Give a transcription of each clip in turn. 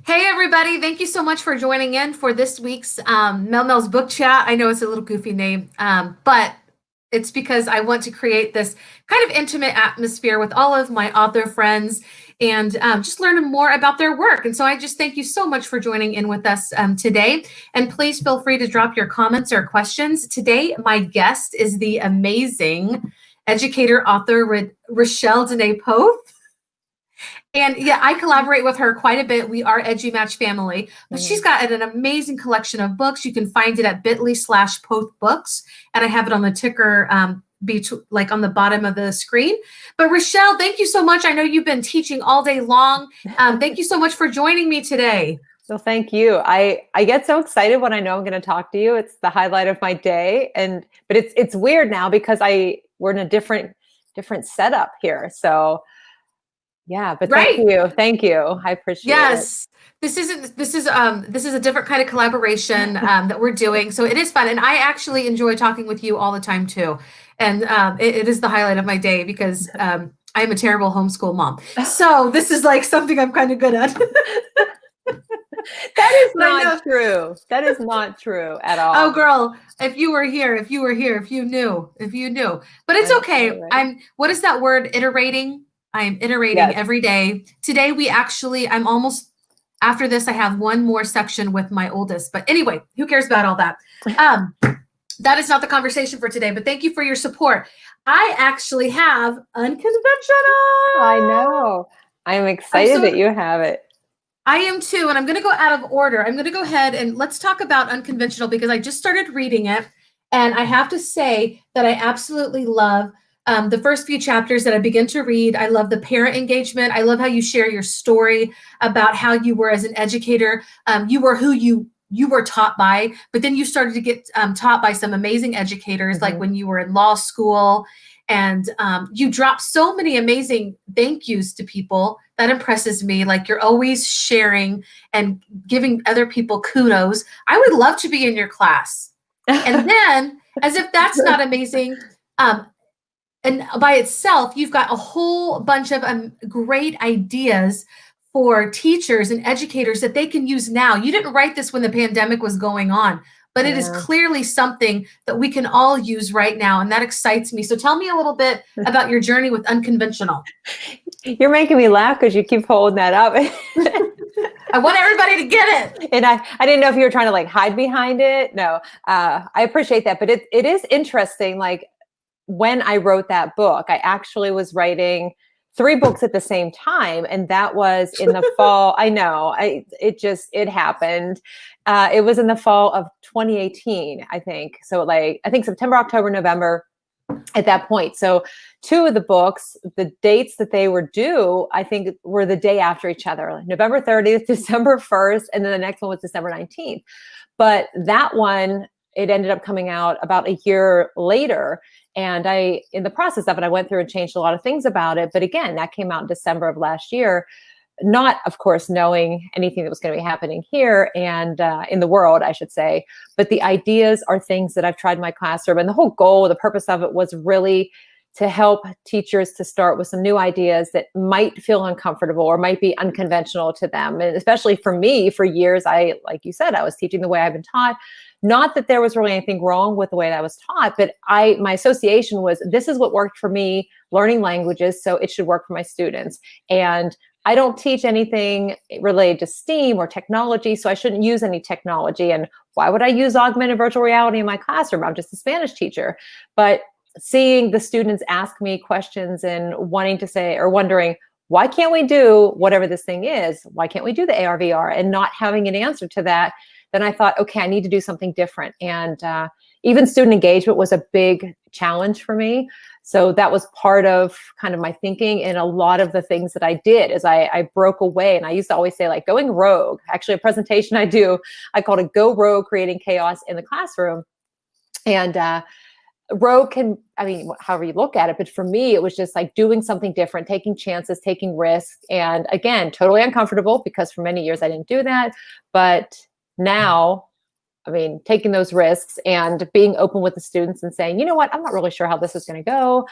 Hey, everybody. Thank you so much for joining in for this week's Mel Mel's Book Chat. I know it's a little goofy name, but it's because I want to create this kind of intimate atmosphere with all of my author friends and just learn more about their work. And so I just thank you so much for joining in with us today. And please feel free to drop your comments or questions. Today, my guest is the amazing educator author Rachelle Dene Poth. And yeah, I collaborate with her quite a bit. We are Edgy Match family, but she's got an amazing collection of books. You can find it at bit.ly/Poth Books. And I have it on the ticker, like on the bottom of the screen. But Rachelle, thank you so much. I know you've been teaching all day long. Thank you so much for joining me today. So thank you. I get so excited when I know I'm going to talk to you. It's the highlight of my day. But it's weird now because we're in a different setup here. So yeah, but Right. thank you. Thank you. I appreciate it. Yes. This is a different kind of collaboration that we're doing. So it is fun. And I actually enjoy talking with you all the time too. And it is the highlight of my day because I'm a terrible homeschool mom. So this is like something I'm kind of good at. That is not true. That is not true at all. Oh, girl, if you were here, if you knew. But it's okay. What is that word? Iterating. I am iterating every day. Today, I'm almost, after this, I have one more section with my oldest. But anyway, who cares about all that? That is not the conversation for today, but thank you for your support. I actually have Unconventional. I know. I'm excited that you have it. I am too, and I'm going to go out of order. I'm going to go ahead and let's talk about Unconventional because I just started reading it, and I have to say that I absolutely love the first few chapters that I begin to read. I love the parent engagement. I love how you share your story about how you were as an educator. You were who you were taught by, but then you started to get taught by some amazing educators, like when you were in law school, and you drop so many amazing thank yous to people. That impresses me. Like you're always sharing and giving other people kudos. I would love to be in your class. And then, as if that's not amazing, and by itself, you've got a whole bunch of great ideas for teachers and educators that they can use now. You didn't write this when the pandemic was going on, but it is clearly something that we can all use right now, and that excites me. So tell me a little bit about your journey with Unconventional. You're making me laugh because you keep holding that up. I want everybody to get it. And I didn't know if you were trying to like hide behind it. No, I appreciate that. But it is interesting. Like when I wrote that book, I actually was writing 3 books at the same time. And that was in the fall. I know it happened. It was in the fall of 2018, I think. So I think September, October, November at that point. So 2 of the books, the dates that they were due, I think were the day after each other, like November 30th, December 1st. And then the next one was December 19th. But that one, it ended up coming out about a year later. And in the process of it, I went through and changed a lot of things about it. But again, that came out in December of last year, not, of course, knowing anything that was going to be happening here and in the world, I should say. But the ideas are things that I've tried in my classroom. And the whole goal, the purpose of it was really to help teachers to start with some new ideas that might feel uncomfortable or might be unconventional to them. And especially for me, for years, like you said, I was teaching the way I've been taught. Not that there was really anything wrong with the way that I was taught, but my association was, this is what worked for me learning languages, so it should work for my students. And I don't teach anything related to STEAM or technology, so I shouldn't use any technology. And why would I use augmented virtual reality in my classroom? I'm just a Spanish teacher. But seeing the students ask me questions and wanting to say, or wondering, why can't we do whatever this thing is? Why can't we do the AR, VR? And not having an answer to that, then I thought, okay, I need to do something different. And even student engagement was a big challenge for me. So that was part of kind of my thinking. And a lot of the things that I did is I broke away. And I used to always say, like, going rogue. Actually, a presentation I called it Go Rogue, Creating Chaos in the Classroom. And rogue can, I mean, however you look at it, but for me, it was just like doing something different, taking chances, taking risks. And again, totally uncomfortable because for many years I didn't do that. But now, I mean, taking those risks and being open with the students and saying, you know what, I'm not really sure how this is going to go.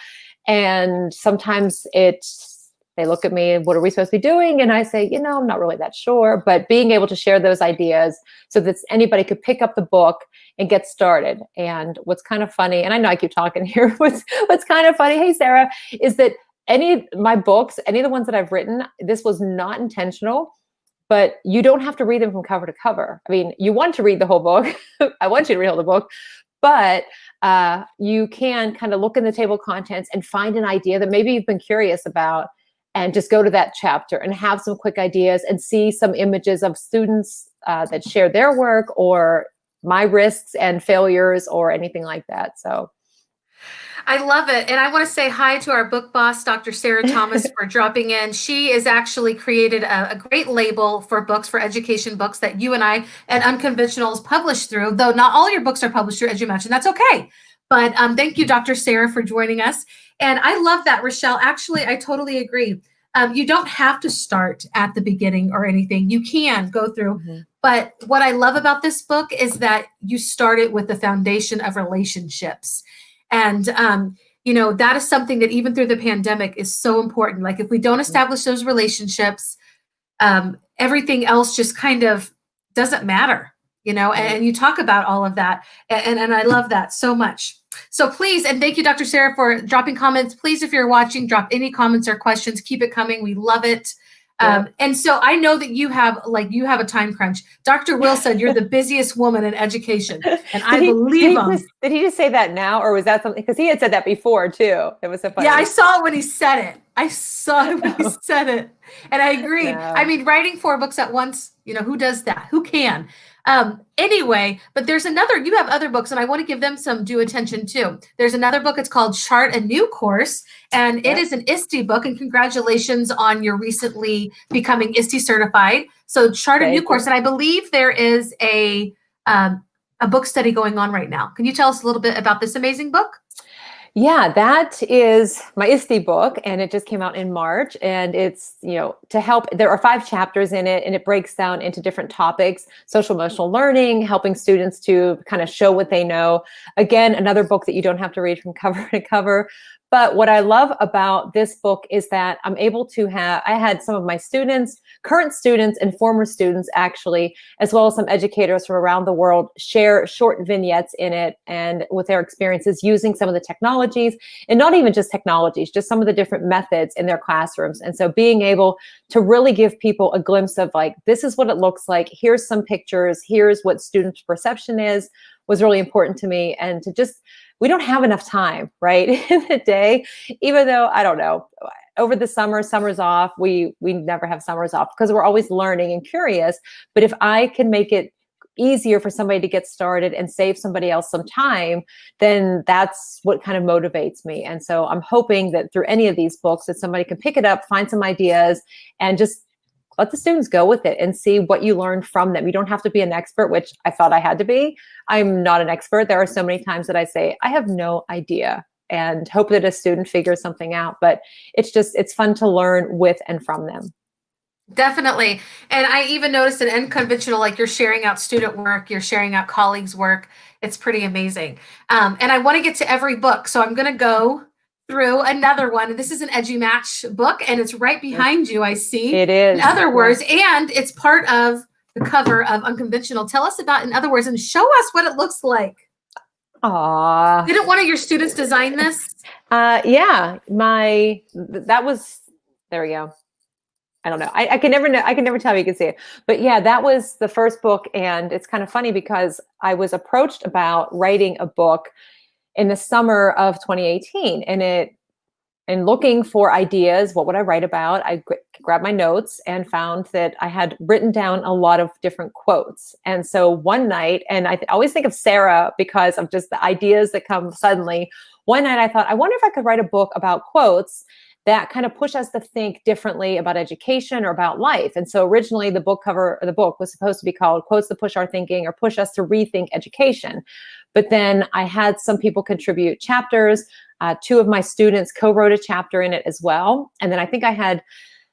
And sometimes it they look at me, what are we supposed to be doing? And I say, I'm not really that sure, but being able to share those ideas so that anybody could pick up the book and get started. And what's kind of funny, and I know I keep talking here, what's kind of funny, hey, Sarah, is that any of my books, any of the ones that I've written, this was not intentional, but you don't have to read them from cover to cover. I mean, you want to read the whole book. I want you to read all the book, but you can kind of look in the table of contents and find an idea that maybe you've been curious about, and just go to that chapter and have some quick ideas and see some images of students that share their work or my risks and failures or anything like that. So I love it. And I want to say hi to our book boss, Dr. Sarah Thomas, for dropping in. She has actually created a great label for books, for education books, that you and I and Unconventionals publish through, though not all your books are published through, as you mentioned. That's okay. But thank you, Dr. Sarah, for joining us. And I love that, Rachelle. Actually, I totally agree. You don't have to start at the beginning or anything. You can go through. Mm-hmm. But what I love about this book is that you started with the foundation of relationships. And, that is something that even through the pandemic is so important. Like if we don't establish those relationships, everything else just kind of doesn't matter, and you talk about all of that. And I love that so much. So please, and thank you, Dr. Sarah, for dropping comments. Please, if you're watching, drop any comments or questions. Keep it coming. We love it. And so I know that you have a time crunch. Dr. Will said you're the busiest woman in education, and I believe him. Did he just say that now, or was that something? Because he had said that before too. It was so funny. Yeah, I saw it when he said it. He said it, and I agreed. No. I mean, writing 4 books at once, who does that? Who can? Anyway, but you have other books, and I want to give them some due attention too. There's another book. It's called Chart a New Course, and it is an EST book, and congratulations on your recently becoming EST certified. So Chart a New Course, and I believe there is a book study going on right now. Can you tell us a little bit about this amazing book? Yeah, that is my EST book, and it just came out in March. And it's, to help, there are 5 chapters in it, and it breaks down into different topics: social emotional learning, helping students to kind of show what they know. Again, another book that you don't have to read from cover to cover. But what I love about this book is that I'm able to I had some of my students, current students and former students actually, as well as some educators from around the world, share short vignettes in it and with their experiences using some of the technologies, and not even just technologies, just some of the different methods in their classrooms. And so being able to really give people a glimpse of like, this is what it looks like, here's some pictures, here's what students' perception is, was really important to me. And to just, we don't have enough time, right, in the day, even though, I don't know, over the summer's off, we never have summers off because we're always learning and curious. But if I can make it easier for somebody to get started and save somebody else some time, then that's what kind of motivates me. And so I'm hoping that through any of these books that somebody can pick it up, find some ideas, and just let the students go with it and see what you learn from them. You don't have to be an expert, which I thought I had to be. I'm not an expert. There are so many times that I say, I have no idea, and hope that a student figures something out. But it's fun to learn with and from them. Definitely. And I even noticed an unconventional, like you're sharing out student work, you're sharing out colleagues' work. It's pretty amazing. And I want to get to every book. So I'm going to go through another one. This is an EduMatch book, and it's right behind you, I see. It is. In other words, and it's part of the cover of Unconventional. Tell us about In Other Words and show us what it looks like. Aww. Didn't one of your students design this? Yeah, there we go. I don't know. I can never tell if you can see it. But yeah, that was the first book. And it's kind of funny because I was approached about writing a book in the summer of 2018, and looking for ideas, what would I write about? I grabbed my notes and found that I had written down a lot of different quotes. And so one night, and I always think of Sarah because of just the ideas that come suddenly. One night I thought, I wonder if I could write a book about quotes that kind of push us to think differently about education or about life. And so originally the book was supposed to be called Quotes That Push Our Thinking, or Push Us to Rethink Education. But then I had some people contribute chapters. 2 of my students co-wrote a chapter in it as well. And then I think I had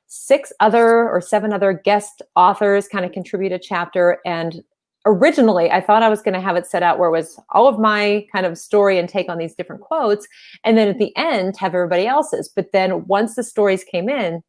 7 other guest authors kind of contribute a chapter. And originally I thought I was going to have it set out where it was all of my kind of story and take on these different quotes, and then at the end have everybody else's. But then once the stories came in,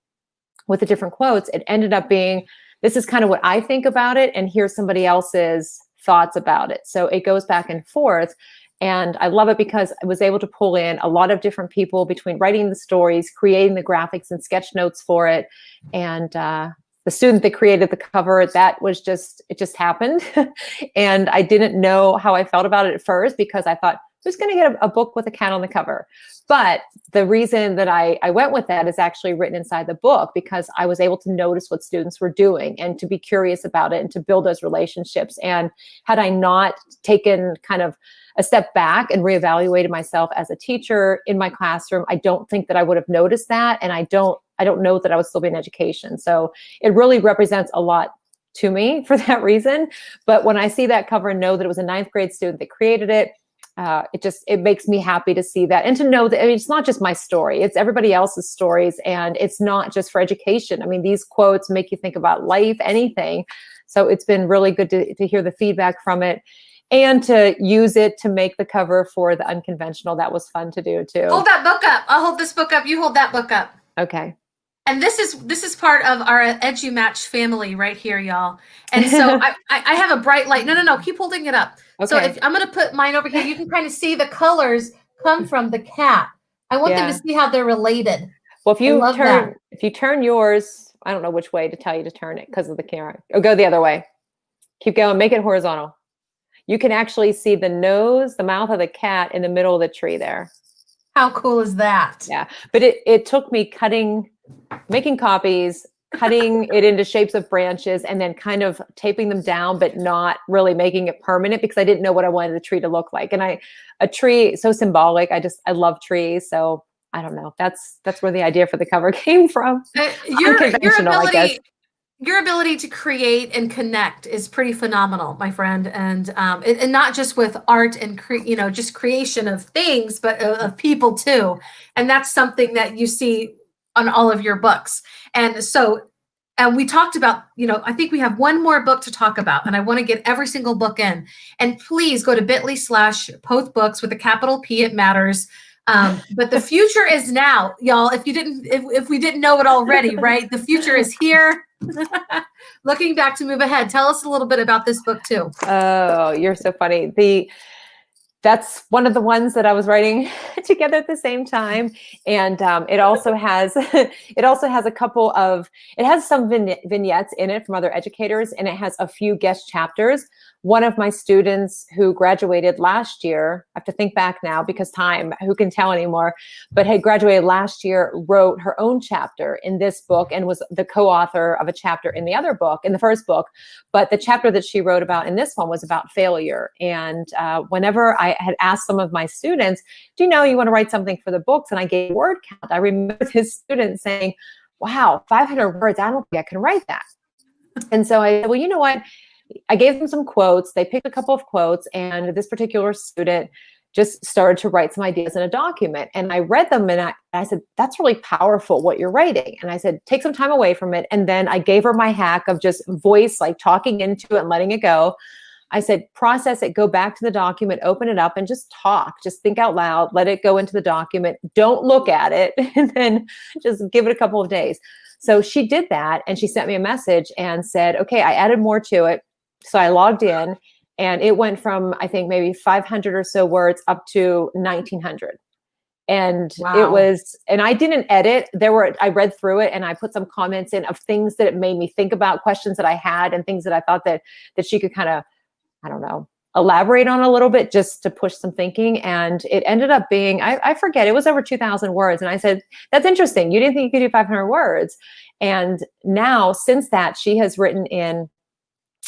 with the different quotes, it ended up being, this is kind of what I think about it, and here's somebody else's thoughts about it. So it goes back and forth. And I love it because I was able to pull in a lot of different people between writing the stories, creating the graphics and sketch notes for it. And the student that created the cover, that was just, it just happened. And I didn't know how I felt about it at first, because I thought, who's going to get a book with a cat on the cover? But the reason that I went with that is actually written inside the book, because I was able to notice what students were doing and to be curious about it and to build those relationships. And had I not taken kind of a step back and reevaluated myself as a teacher in my classroom, I don't think that I would have noticed that. And I don't know that I would still be in education. So it really represents a lot to me for that reason. But when I see that cover and know that it was a 9th grade student that created it, it makes me happy to see that, and to know that, I mean, it's not just my story, it's everybody else's stories, and it's not just for education. I mean, these quotes make you think about life, anything. So it's been really good to hear the feedback from it, and to use it to make the cover for the unconventional. That was fun to do too. Hold that book up. I'll hold this book up. You hold that book up. Okay. And this is part of our EduMatch family right here, y'all. And so I have a bright light. No, keep holding it up. Okay. So if I'm going to put mine over here, you can kind of see the colors come from the cat. I want them to see how they're related. Well, if you turn yours, I don't know which way to tell you to turn it because of the camera. Or go the other way. Keep going. Make it horizontal. You can actually see the nose, the mouth of the cat in the middle of the tree there. How cool is that? Yeah. But it took me making copies, cutting it into shapes of branches, and then kind of taping them down, but not really making it permanent, because I didn't know what I wanted the tree to look like. And a tree, so symbolic. I love trees. So I don't know. That's where the idea for the cover came from. Your ability to create and connect is pretty phenomenal, my friend. And not just with art and just creation of things, but of people too. And that's something that you see on all of your books. And so we talked about, I think we have one more book to talk about, and I want to get every single book in. And please go to bit.ly/Poth Books with a capital P, it matters. But the future is now, y'all. If we didn't know it already, right? The future is here. Looking back to move ahead. Tell us a little bit about this book too. Oh, you're so funny. That's one of the ones that I was writing together at the same time. And it also has some vignettes in it from other educators, and it has a few guest chapters. One of my students who graduated last year, I have to think back now because time, who can tell anymore, but had graduated last year, wrote her own chapter in this book and was the co-author of a chapter in the other book, in the first book. But the chapter that she wrote about in this one was about failure. And whenever I had asked some of my students, do you know you want to write something for the books? And I gave word count. I remember this student saying, wow, 500 words, I don't think I can write that. And so I said, well, you know what? I gave them some quotes. They picked a couple of quotes, and this particular student just started to write some ideas in a document. And I read them, and I said, that's really powerful what you're writing. And I said, take some time away from it. And then I gave her my hack of just voice, like talking into it and letting it go. I said, process it, go back to the document, open it up, and just talk. Just think out loud, let it go into the document. Don't look at it, and then just give it a couple of days. So she did that, and she sent me a message and said, okay, I added more to it. So I logged in, and it went from, I think, maybe 500 or so words up to 1,900. And wow. It was, and I didn't edit. I read through it, and I put some comments in of things that it made me think about, questions that I had, and things that I thought that she could kind of, I don't know, elaborate on a little bit, just to push some thinking. And it ended up being, I forget, it was over 2,000 words. And I said, that's interesting. You didn't think you could do 500 words. And now, since that, she has written in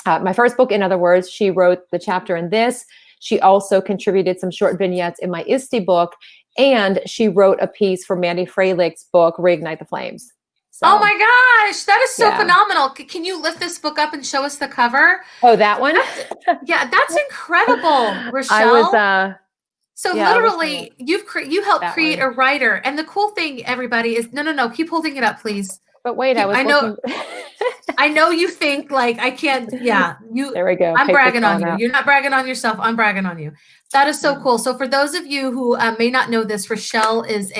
my first book, in other words, she wrote the chapter in this. She also contributed some short vignettes in my EST book, and she wrote a piece for Mandy Freilich's book, Reignite the Flames. So, oh my gosh, that is so phenomenal. Can you lift this book up and show us the cover? Oh, that one? That's incredible, Rachelle. Literally, you helped create a writer. And the cool thing, everybody, is no, keep holding it up, please. But wait, I know. I know you think like I can't. Yeah, There we go. I'm bragging on you. Out. You're not bragging on yourself. I'm bragging on you. That is so cool. So for those of you who may not know this, Rachelle is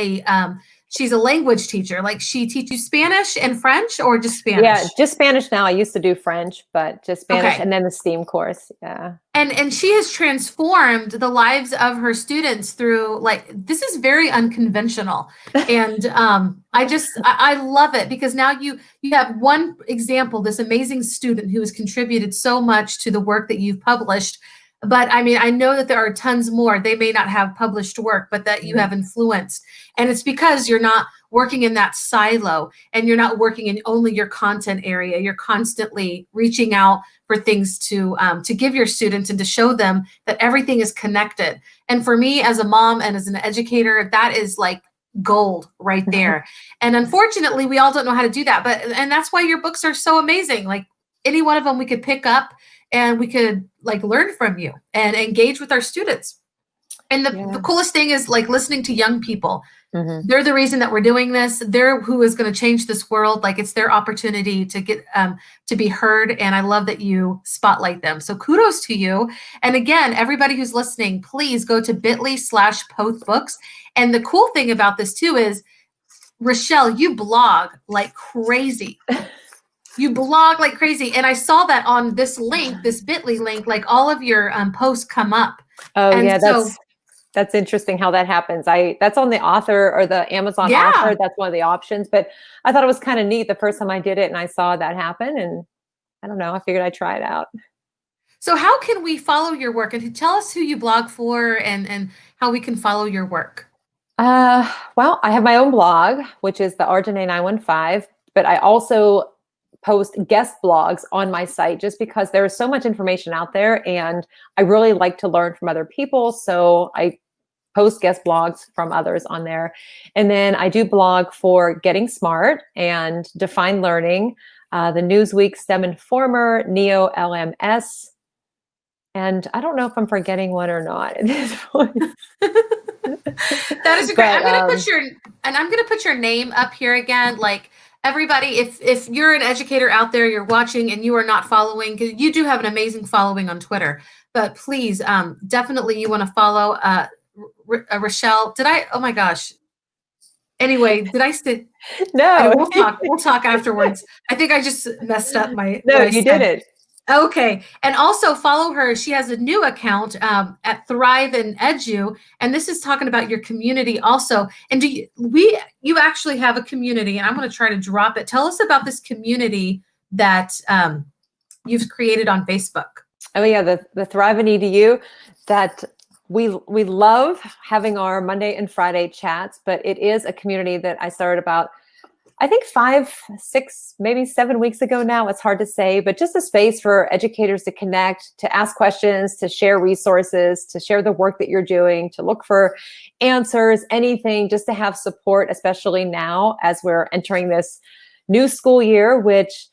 she's a language teacher. Like she teaches Spanish and French, or just Spanish? Yeah, just Spanish now. I used to do French, but just Spanish, Okay. and then the STEAM course. Yeah. And she has transformed the lives of her students through, like, this is very unconventional. And I love it, because now you have one example, this amazing student who has contributed so much to the work that you've published. But I mean, I know that there are tons more. They may not have published work, but that you have influenced. And it's because you're not working in that silo, and you're not working in only your content area. You're constantly reaching out for things to give your students, and to show them that everything is connected. And for me, as a mom and as an educator, that is like gold right there. And unfortunately, we all don't know how to do that. And that's why your books are so amazing. Like, any one of them we could pick up, and we could like learn from you and engage with our students. And the coolest thing is, like, listening to young people. They're the reason that we're doing this. They're who is going to change this world. Like, it's their opportunity to get to be heard. And I love that you spotlight them. So kudos to you. And again, everybody who's listening, please go to bit.ly/Poth Books. And the cool thing about this too is, Rachelle, you blog like crazy. You blog like crazy. And I saw that on this link, this bit.ly link, like all of your posts come up. Oh, and yeah, so that's interesting how that happens. That's on the author or the Amazon author. That's one of the options. But I thought it was kind of neat the first time I did it, and I saw that happen. And I don't know, I figured I'd try it out. So how can we follow your work? And tell us who you blog for, and how we can follow your work. Well, I have my own blog, which is the RDNA 915, but I also post guest blogs on my site, just because there is so much information out there, and I really like to learn from other people. So I post guest blogs from others on there. And then I do blog for Getting Smart and Define Learning, the Newsweek STEM Informer, Neo LMS. And I don't know if I'm forgetting one or not at this point. That is great. I'm gonna put your name up here again. Like, everybody, if you're an educator out there, you're watching and you are not following, because you do have an amazing following on Twitter, but please, definitely you want to follow Rachelle. Oh my gosh. Anyway, did I say? No. We'll talk afterwards. I think I just messed up my. No, you did it. Okay. And also follow her. She has a new account at Thrive and Edu. And this is talking about your community also. And you actually have a community, and I'm going to try to drop it. Tell us about this community that you've created on Facebook. Oh yeah, the Thrive and Edu, that we love having our Monday and Friday chats, but it is a community that I started about, I think 5, 6, maybe 7 weeks ago now. It's hard to say, but just a space for educators to connect, to ask questions, to share resources, to share the work that you're doing, to look for answers, anything, just to have support, especially now as we're entering this new school year, which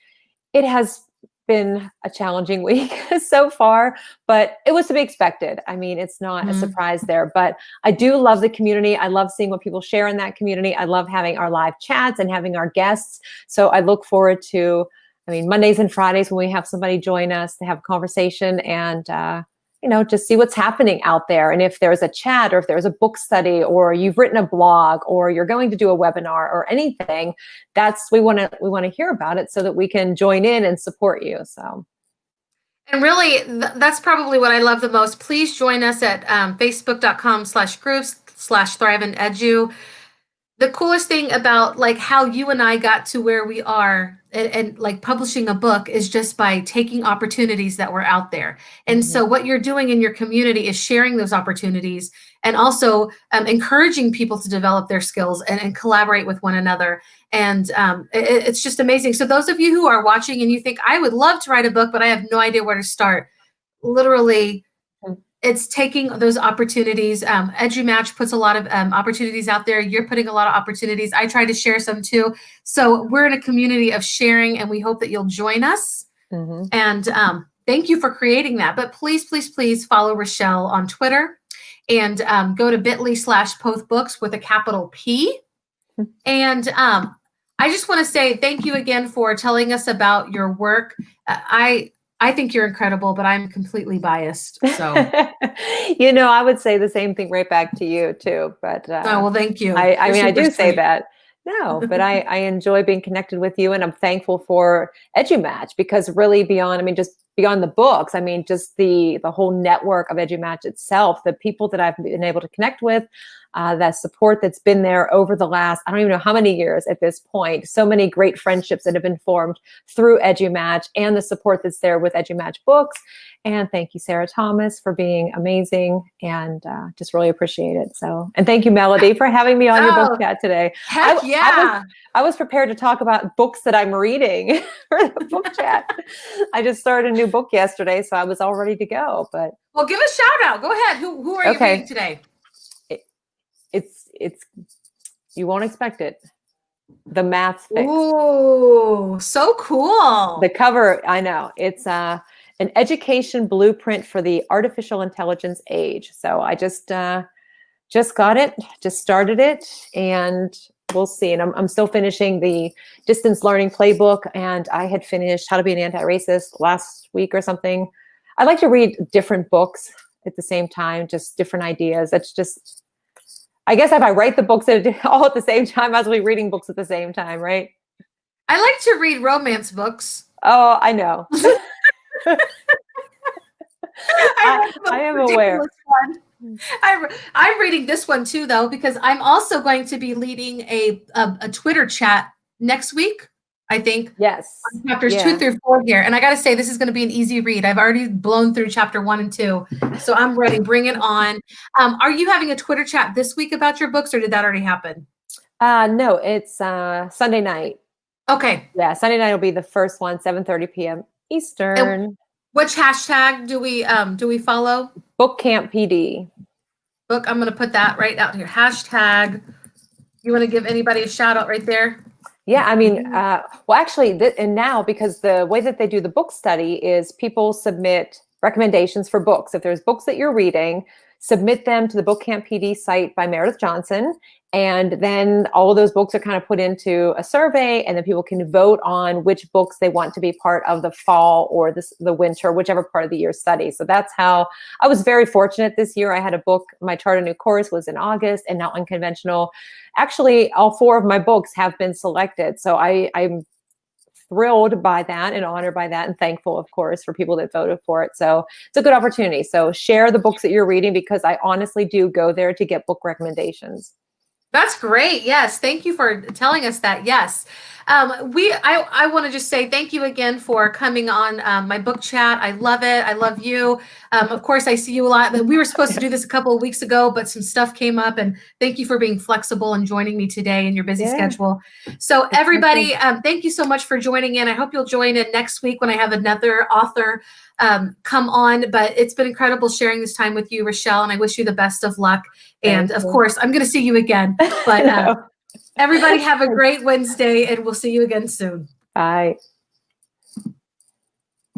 it has been a challenging week so far, but it was to be expected. I mean, it's not a surprise there, but I do love the community. I love seeing what people share in that community. I love having our live chats and having our guests. So I look forward to, Mondays and Fridays when we have somebody join us to have a conversation and, just see what's happening out there. And if there's a chat, or if there's a book study, or you've written a blog, or you're going to do a webinar or anything, we want to hear about it so that we can join in and support you. So. And really, that's probably what I love the most. Please join us at facebook.com/groups/Thrive and Edu. The coolest thing about like how you and I got to where we are and like publishing a book is just by taking opportunities that were out there. And so what you're doing in your community is sharing those opportunities, and also encouraging people to develop their skills and collaborate with one another. And it's just amazing. So those of you who are watching and you think, I would love to write a book, but I have no idea where to start, literally, it's taking those opportunities. EduMatch puts a lot of opportunities out there. You're putting a lot of opportunities. I try to share some too. So we're in a community of sharing, and we hope that you'll join us. And thank you for creating that. But please, please, please follow Rachelle on Twitter, and go to bit.ly/Poth Books with a capital P. And I just want to say thank you again for telling us about your work. I think you're incredible, but I'm completely biased. So, I would say the same thing right back to you too. But well, thank you. I do say that. No, but I enjoy being connected with you, and I'm thankful for EduMatch because really beyond, I mean, just beyond the books, I mean, just the whole network of EduMatch itself, the people that I've been able to connect with, that support that's been there over the last, I don't even know how many years at this point, so many great friendships that have been formed through EduMatch and the support that's there with EduMatch books. And thank you, Sarah Thomas, for being amazing, and just really appreciate it. So, and thank you, Melody, for having me on your book chat today. Heck yeah. I was prepared to talk about books that I'm reading for the book chat. I just started a new book yesterday, so I was all ready to go. But well, give a shout out. Go ahead. Who are you reading today? It's you won't expect it. The Math's Fixed. Ooh, so cool. The cover, I know. It's an education blueprint for the artificial intelligence age. So I just got it, just started it, and we'll see. And I'm still finishing the distance learning playbook, and I had finished How to Be an Anti-Racist last week or something. I like to read different books at the same time, just different ideas. That's just, I guess if I write the books all at the same time, I was reading books at the same time, right? I like to read romance books. Oh, I know. I am aware. I'm reading this one too, though, because I'm also going to be leading a Twitter chat next week, I think. Yes. Chapters 2 through 4 here. And I got to say, this is going to be an easy read. I've already blown through chapter 1 and 2. So I'm ready. Bring it on. Are you having a Twitter chat this week about your books, or did that already happen? No, it's Sunday night. Okay. Yeah, Sunday night will be the first one, 7:30 p.m. Eastern. And which hashtag do we follow? Book Camp PD. Book. I'm going to put that right out here. Hashtag. You want to give anybody a shout out right there? Yeah, I mean, well, actually, and now because the way that they do the book study is people submit recommendations for books. If there's books that you're reading, submit them to the Book Camp PD site by Meredith Johnson. And then all of those books are kind of put into a survey, and then people can vote on which books they want to be part of the fall or the winter, whichever part of the year study. So that's how I was very fortunate this year. I had a book, my Chart a New Course was in August, and now Unconventional. Actually, all 4 of my books have been selected. So I'm thrilled by that and honored by that, and thankful, of course, for people that voted for it. So it's a good opportunity. So share the books that you're reading, because I honestly do go there to get book recommendations. That's great. Yes. Thank you for telling us that. Yes. I want to just say thank you again for coming on my book chat. I love it. I love you. Of course, I see you a lot. We were supposed to do this a couple of weeks ago, but some stuff came up, and thank you for being flexible and joining me today in your busy schedule. So everybody, thank you so much for joining in. I hope you'll join in next week when I have another author come on, but it's been incredible sharing this time with you, Rachelle, and I wish you the best of luck. And of course, I'm going to see you again, but everybody have a great Wednesday, and we'll see you again soon. Bye.